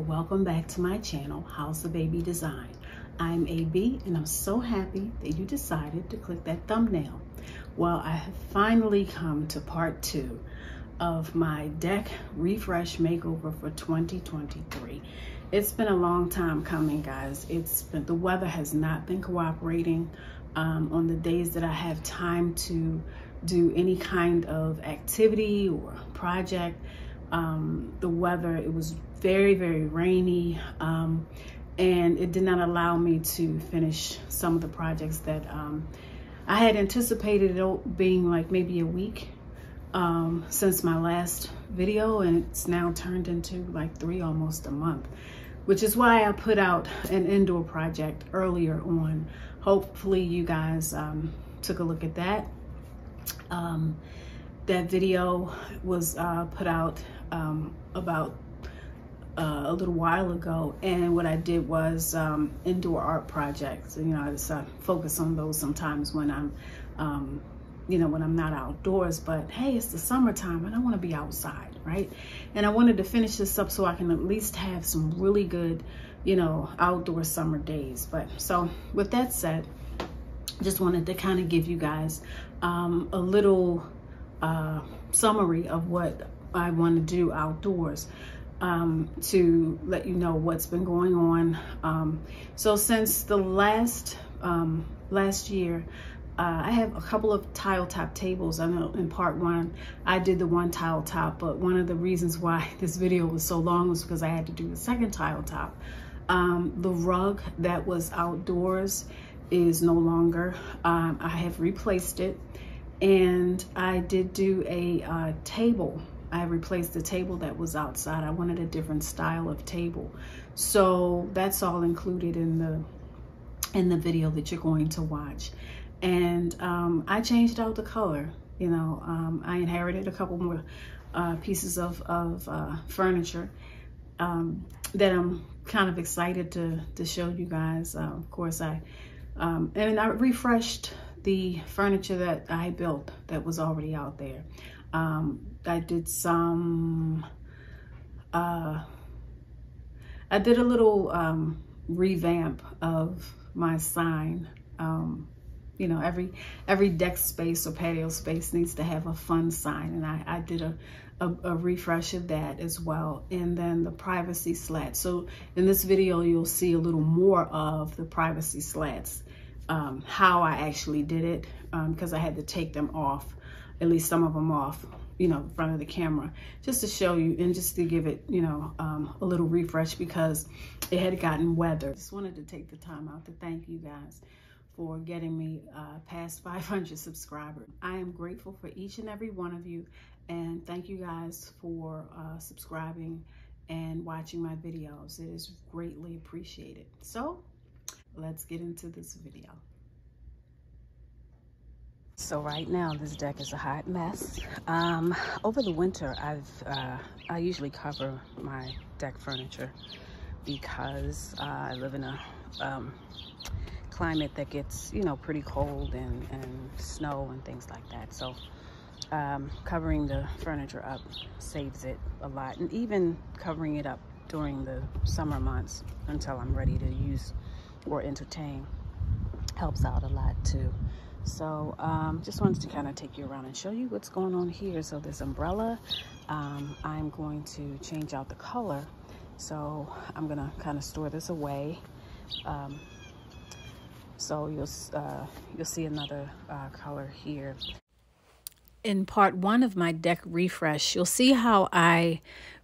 Well, welcome back to my channel, House of AB Design. I'm AB and I'm so happy that you decided to click that thumbnail. Well, I have finally come to part 2 of my deck refresh makeover for 2023. It's been a long time coming, guys. The weather has not been cooperating on the days that I have time to do any kind of activity or project. The weather, it was very, very rainy, and it did not allow me to finish some of the projects that I had anticipated it being like maybe a week since my last video, and it's now turned into like almost a month, which is why I put out an indoor project earlier on. Hopefully you guys took a look at that. That video was put out about a little while ago, and what I did was indoor art projects. You know, I just focus on those sometimes when I'm you know, when I'm not outdoors. But hey, it's the summertime and I want to be outside, right? And I wanted to finish this up so I can at least have some really good, you know, outdoor summer days. But so with that said, just wanted to kind of give you guys a little summary of what I want to do outdoors, to let you know what's been going on. So since the last year, I have a couple of tile top tables. I know in part 1 I did the one tile top, but one of the reasons why this video was so long was because I had to do the second tile top. The rug that was outdoors is no longer. I have replaced it, and I did do a table. I replaced the table that was outside. I wanted a different style of table, so that's all included in the video that you're going to watch. And I changed out the color. You know, I inherited a couple more pieces of furniture that I'm kind of excited to show you guys. Of course, and I refreshed the furniture that I built that was already out there. I did some, I did a little revamp of my sign. You know, every deck space or patio space needs to have a fun sign, and I did a refresh of that as well. And then the privacy slats. So in this video, you'll see a little more of the privacy slats, how I actually did it, because I had to take them off, at least some of them off, you know, in front of the camera, just to show you and just to give it, you know, a little refresh because it had gotten weathered. Just wanted to take the time out to thank you guys for getting me past 500 subscribers. I am grateful for each and every one of you, and thank you guys for subscribing and watching my videos. It is greatly appreciated. So let's get into this video. So right now this deck is a hot mess. Over the winter, I usually cover my deck furniture because I live in a climate that gets, you know, pretty cold and snow and things like that. So covering the furniture up saves it a lot, and even covering it up during the summer months until I'm ready to use or entertain helps out a lot too. So just wanted to kind of take you around and show you what's going on here. So this umbrella, I'm going to change out the color, so I'm gonna kind of store this away. So you'll see another color here. In part 1 of my deck refresh, you'll see how I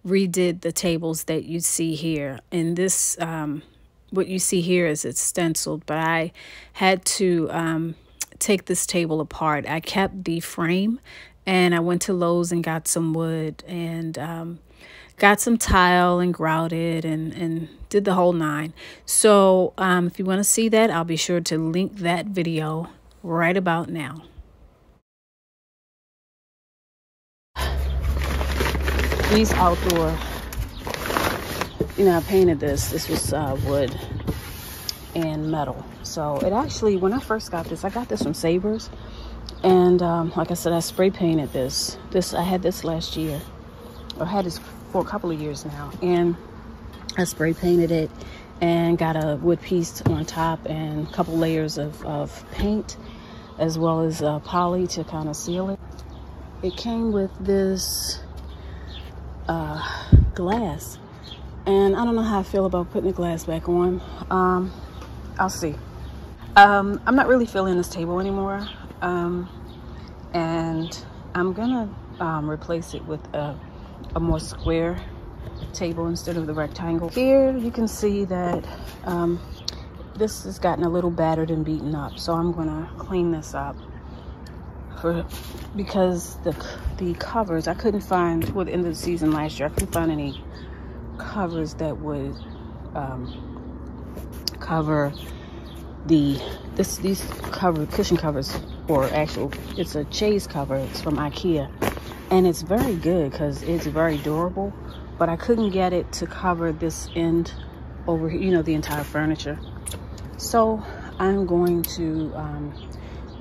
redid the tables that you see here. In this, what you see here is it's stenciled, but I had to take this table apart. I kept the frame, and I went to Lowe's and got some wood and got some tile and grouted and did the whole 9. So if you want to see that, I'll be sure to link that video right about now. These outdoor, you know, I painted this. This was wood and metal. So it actually, when I first got this, I got this from Savers. And like I said, I spray painted this. I had this last year, or had this for a couple of years now. And I spray painted it and got a wood piece on top and a couple layers of paint, as well as poly to kind of seal it. It came with this glass, and I don't know how I feel about putting the glass back on. I'll see. I'm not really feeling this table anymore, and I'm gonna replace it with a more square table instead of the rectangle. Here you can see that this has gotten a little battered and beaten up, so I'm gonna clean this up because the covers I couldn't find toward the end of the season last year. I couldn't find any covers that would cover these cushion covers, or actual, it's a chaise cover. It's from IKEA, and it's very good because it's very durable, but I couldn't get it to cover this end over here, you know, the entire furniture. So I'm going to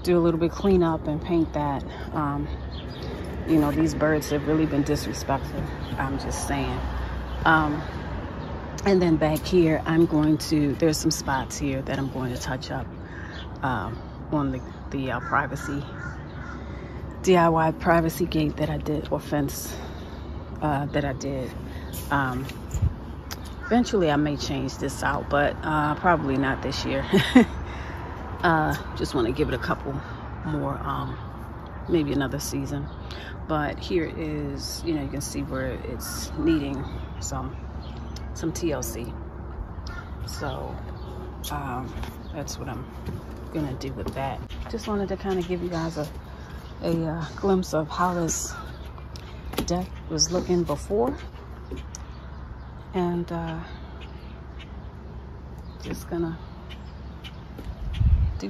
do a little bit cleanup and paint that. You know, these birds have really been disrespectful, I'm just saying. And then back here, there's some spots here that I'm going to touch up on the privacy, DIY privacy gate that I did, or fence that I did. Eventually I may change this out, but probably not this year. Just want to give it a couple more, maybe another season. But here is, you know, you can see where it's needing some TLC. So that's what I'm gonna do with that. Just wanted to kind of give you guys a glimpse of how this deck was looking before, and just gonna do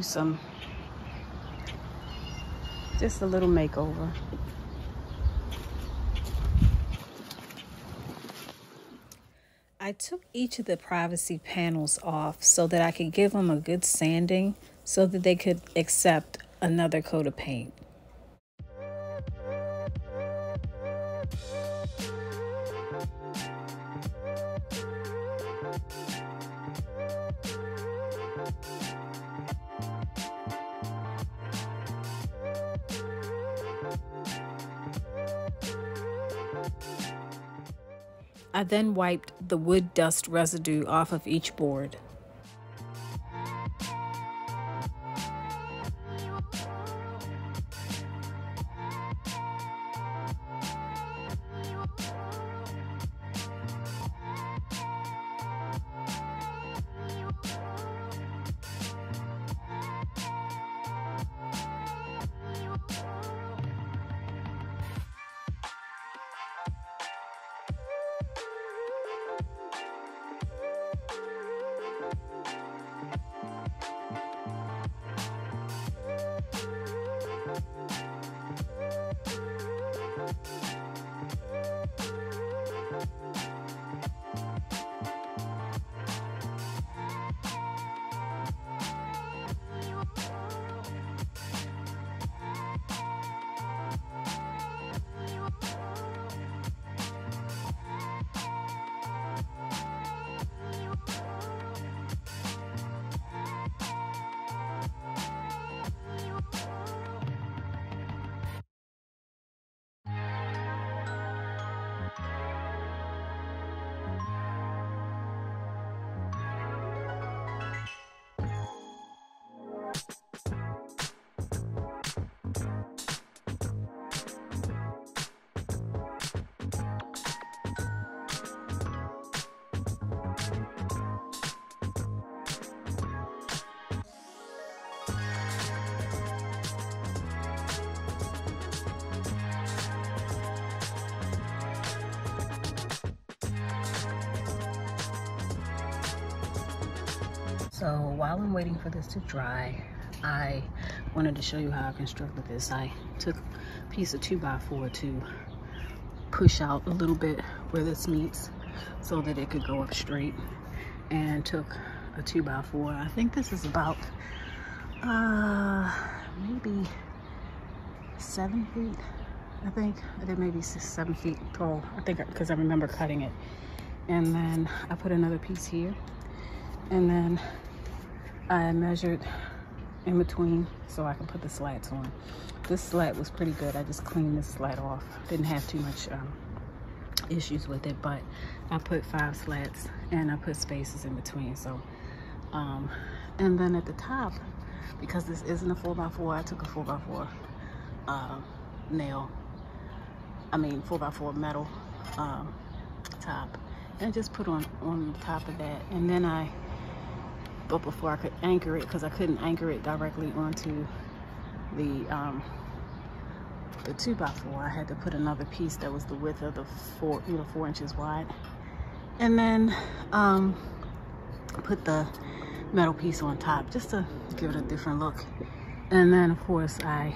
just a little makeover. I took each of the privacy panels off so that I could give them a good sanding so that they could accept another coat of paint. I then wiped the wood dust residue off of each board. So while I'm waiting for this to dry, I wanted to show you how I constructed this. I took a piece of 2x4 to push out a little bit where this meets so that it could go up straight, and took a 2x4. I think this is about maybe 7 feet. I think maybe 7 feet tall. I think, because I remember cutting it. And then I put another piece here. And then I measured in between so I can put the slats on. This slat was pretty good. I just cleaned this slat off. Didn't have too much issues with it, but I put 5 slats and I put spaces in between. So, and then at the top, because this isn't a 4x4, I took a 4x4 4x4 metal top, and just put on top of that. And then but before I could anchor it, because I couldn't anchor it directly onto the 2x4, I had to put another piece that was the width of the 4 inches wide, and then put the metal piece on top just to give it a different look. And then of course I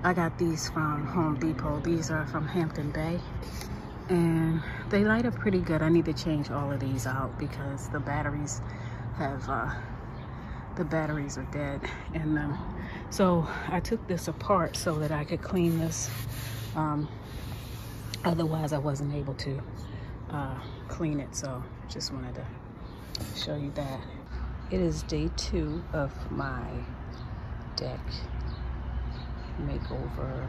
got these from Home Depot. These are from Hampton Bay, and they light up pretty good. I need to change all of these out because the batteries are dead. And so I took this apart so that I could clean this. Otherwise I wasn't able to clean it. So just wanted to show you that. It is day 2 of my deck makeover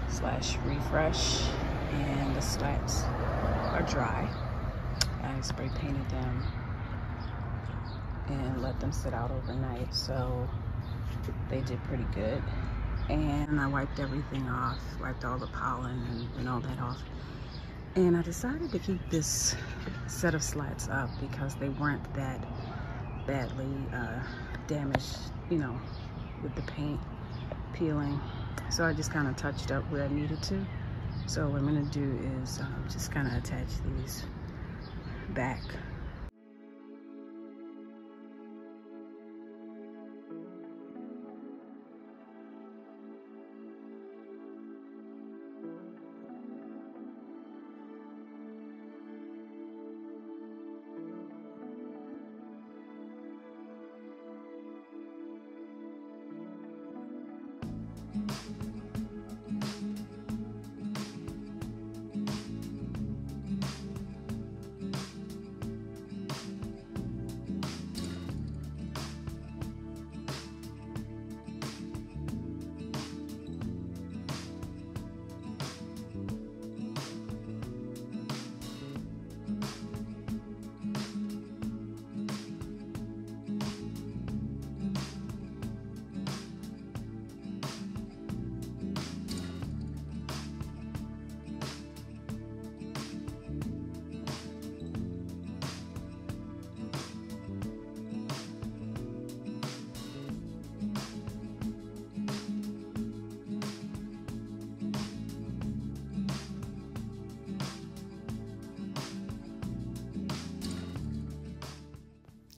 / refresh, and the slats are dry. I spray painted them and let them sit out overnight, so they did pretty good. And I wiped everything off, wiped all the pollen and all that off. And I decided to keep this set of slats up because they weren't that badly damaged, with the paint peeling. So I just kind of touched up where I needed to. So what I'm gonna do is just kind of attach these back.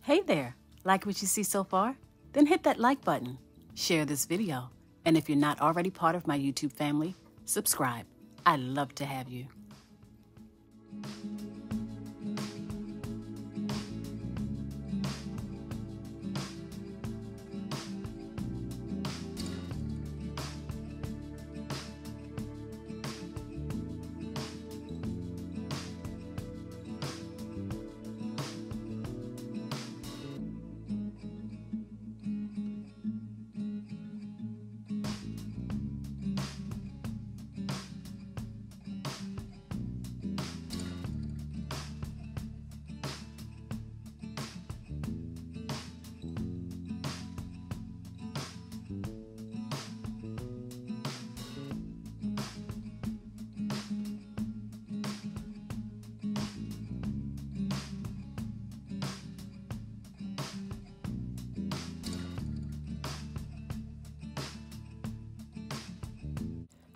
Hey there, like what you see so far? Then hit that like button, share this video, and if you're not already part of my YouTube family, subscribe. I'd love to have you.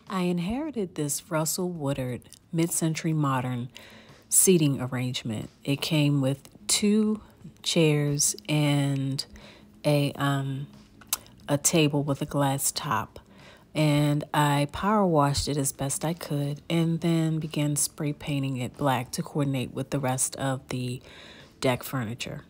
I inherited this Russell Woodard mid-century modern seating arrangement. It came with 2 chairs and a table with a glass top. And I power washed it as best I could and then began spray painting it black to coordinate with the rest of the deck furniture.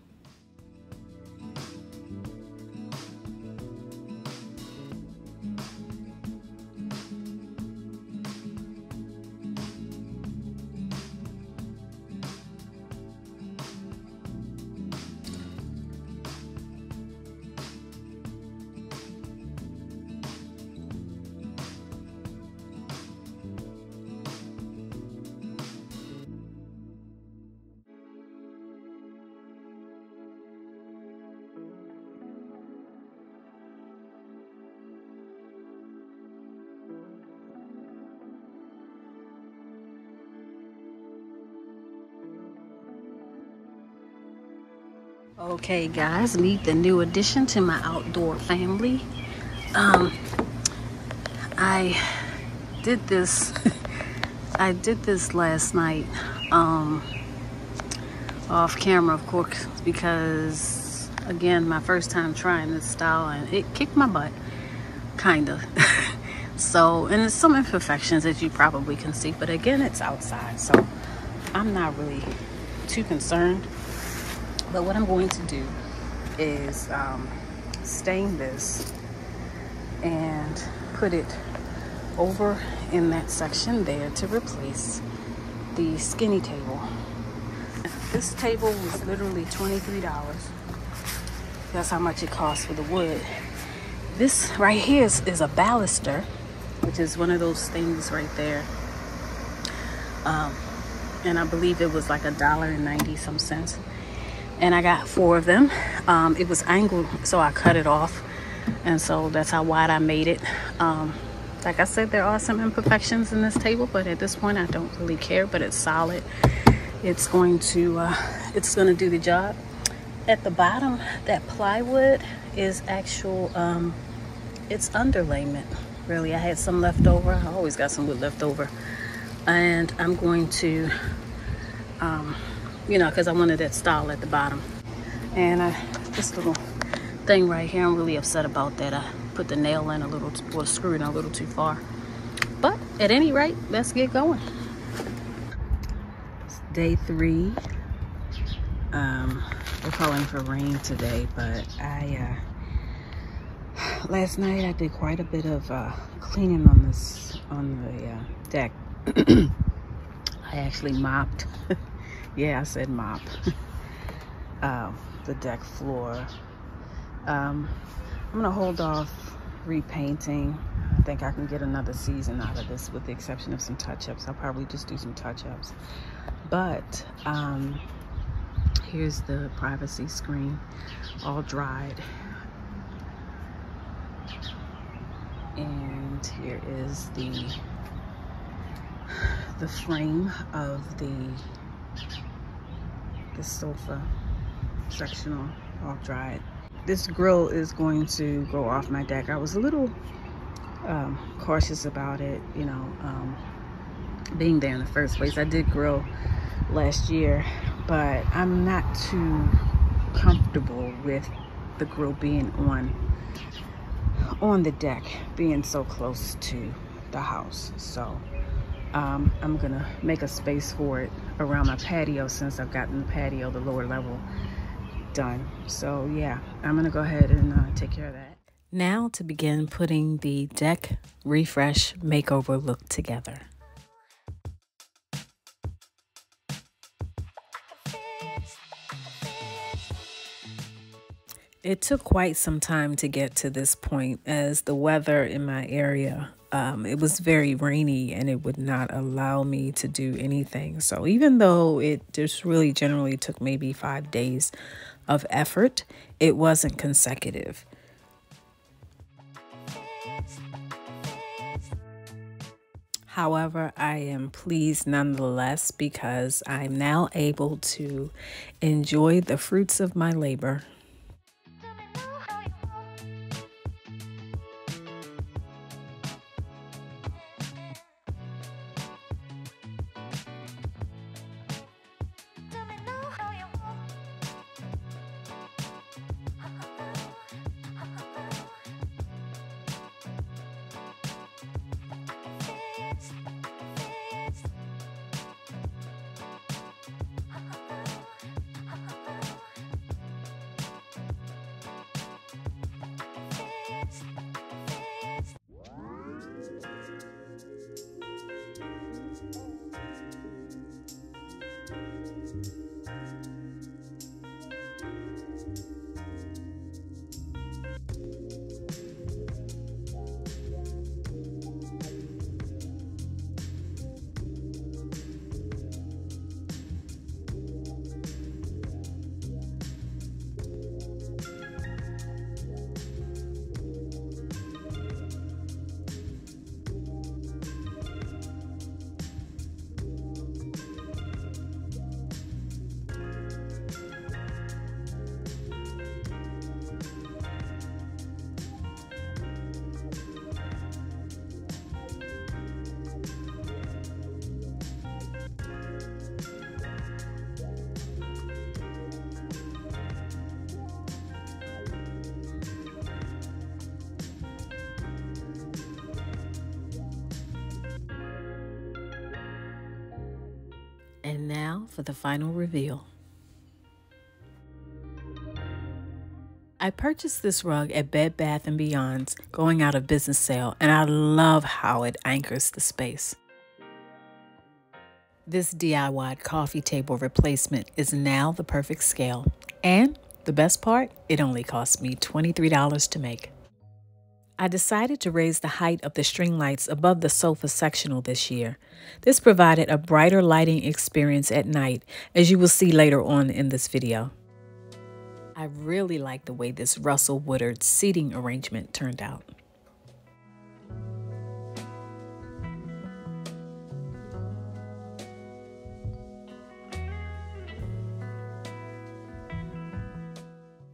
Okay guys, meet the new addition to my outdoor family. I did this I did this last night off camera, of course, because again, my first time trying this style and it kicked my butt, kinda. So, and there's some imperfections that you probably can see, but again, it's outside, so I'm not really too concerned. But what I'm going to do is stain this and put it over in that section there to replace the skinny table. This table was literally $23. That's how much it costs for the wood. This right here is a baluster, which is one of those things right there. And I believe it was like $1.90 some cents. And I got 4 of them. It was angled, so I cut it off. And so that's how wide I made it. Like I said, there are some imperfections in this table, but at this point I don't really care, but it's solid. It's going to do the job. At the bottom, that plywood is actual, it's underlayment, really. I had some left over. I always got some wood left over. And I'm going to, you know, because I wanted that style at the bottom. And this little thing right here, I'm really upset about that. I put the nail in a little, or screw in a little too far. But at any rate, let's get going. It's day 3. We're calling for rain today, but last night I did quite a bit of cleaning on the deck. I actually mopped. Yeah, I said mop. The deck floor. I'm gonna hold off repainting. I think I can get another season out of this, with the exception of some touch-ups. I'll probably just do some touch-ups. But here's the privacy screen, all dried. And here is the frame of the sofa, sectional, all dried. This grill is going to go off my deck. I was a little cautious about it, you know, being there in the first place. I did grill last year, but I'm not too comfortable with the grill being on the deck, being so close to the house. So I'm gonna make a space for it around my patio, since I've gotten the patio, the lower level, done. So yeah, I'm gonna go ahead and take care of that. Now to begin putting the deck refresh makeover look together. It took quite some time to get to this point, as the weather in my area, it was very rainy and it would not allow me to do anything. So even though it just really generally took maybe 5 days of effort, it wasn't consecutive. However, I am pleased nonetheless, because I'm now able to enjoy the fruits of my labor. And now for the final reveal. I purchased this rug at Bed Bath & Beyond's going out of business sale, and I love how it anchors the space. This DIY coffee table replacement is now the perfect scale, and the best part, it only cost me $23 to make. I decided to raise the height of the string lights above the sofa sectional this year. This provided a brighter lighting experience at night, as you will see later on in this video. I really like the way this Russell Woodard seating arrangement turned out.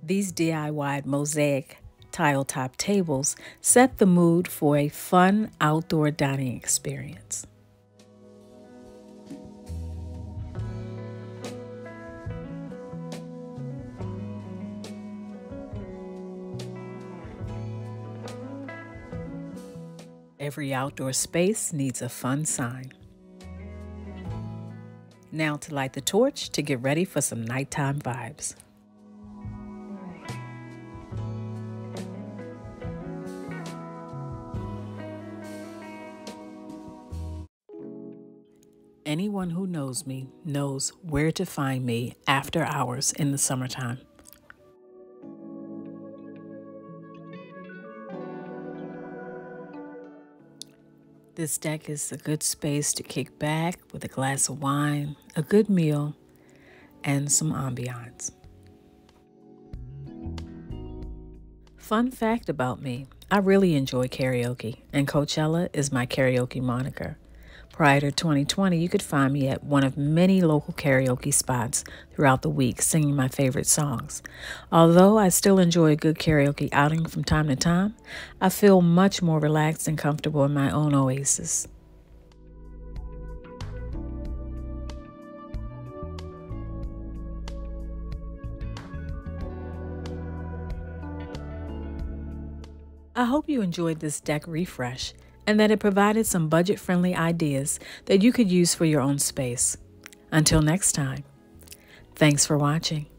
These DIY mosaic tile top tables set the mood for a fun outdoor dining experience. Every outdoor space needs a fun sign. Now to light the torch to get ready for some nighttime vibes. Anyone who knows me knows where to find me after hours in the summertime. This deck is a good space to kick back with a glass of wine, a good meal, and some ambiance. Fun fact about me, I really enjoy karaoke, and Coachella is my karaoke moniker. Prior to 2020, you could find me at one of many local karaoke spots throughout the week singing my favorite songs. Although I still enjoy a good karaoke outing from time to time, I feel much more relaxed and comfortable in my own oasis. I hope you enjoyed this deck refresh and that it provided some budget-friendly ideas that you could use for your own space. Until next time, thanks for watching.